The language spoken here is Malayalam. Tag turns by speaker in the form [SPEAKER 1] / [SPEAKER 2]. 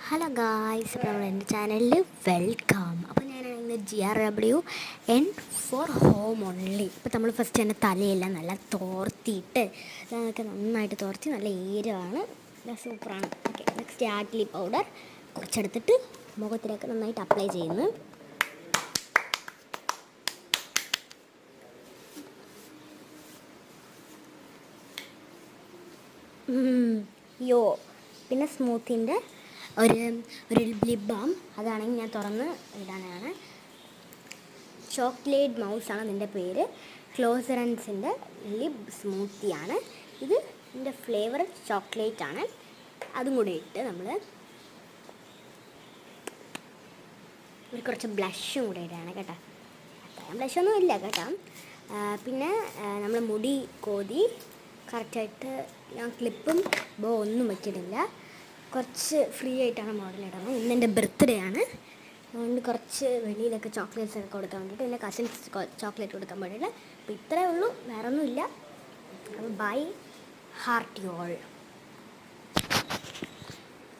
[SPEAKER 1] ഹലോ ഗായ്സ്, അപ്പോൾ നമ്മൾ എൻ്റെ ചാനലിൽ വെൽക്കം. അപ്പോൾ ഞാനാണ് ഇന്ന് GRW ഫോർ ഹോം ഓൺലി. ഇപ്പോൾ നമ്മൾ ഫസ്റ്റ് തന്നെ തലയെല്ലാം നല്ല തോർത്തിയിട്ട് നമുക്ക് നന്നായിട്ട് തോർത്തി നല്ല ഈരമാണ്, സൂപ്പറാണ്. ഓക്കെ, നെക്സ്റ്റ് ആഗ്ലി പൗഡർ കുറച്ചെടുത്തിട്ട് മുഖത്തിലേക്ക് നന്നായിട്ട് അപ്ലൈ ചെയ്യുന്നു. യോ പിന്നെ സ്മൂത്തിൻ്റെ ഒരു ലിപ് ബാം, അതാണെങ്കിൽ ഞാൻ തുറന്ന് ഇടാനാണ്. ചോക്ലേറ്റ് മൗസാണ് അതിൻ്റെ പേര്. ക്ലോസറൻസിൻ്റെ ലിപ് സ്മൂത്തിയാണ് ഇത്. ഇതിൻ്റെ ഫ്ലേവർ ചോക്ലേറ്റ് ആണ്. അതും കൂടി ഇട്ട് നമ്മൾ കുറച്ച് ബ്ലഷും കൂടെ ഇടുകയാണ് കേട്ടോ. അത്രയും ബ്ലഷൊന്നും ഇല്ല കേട്ടോ. പിന്നെ നമ്മൾ മുടി കോതി കറക്റ്റായിട്ട് ഞാൻ ക്ലിപ്പും ബോ ഒന്നും വയ്ക്കുന്നില്ല. കുറച്ച് ഫ്രീ ആയിട്ടാണ് മോഡലിടുന്നത്. ഇന്ന് എൻ്റെ ബർത്ത്ഡേ ആണ്, അതുകൊണ്ട് കുറച്ച് വെളിയിലൊക്കെ ചോക്ലേറ്റ്സ് ഒക്കെ കൊടുക്കാൻ വേണ്ടിയിട്ട് എൻ്റെ കസിൻസ് ചോക്ലേറ്റ് കൊടുക്കാൻ വേണ്ടിയിട്ട്. അപ്പോൾ ഇത്രയേ ഉള്ളൂ, വേറെ ഒന്നുമില്ല. Bye heart you all.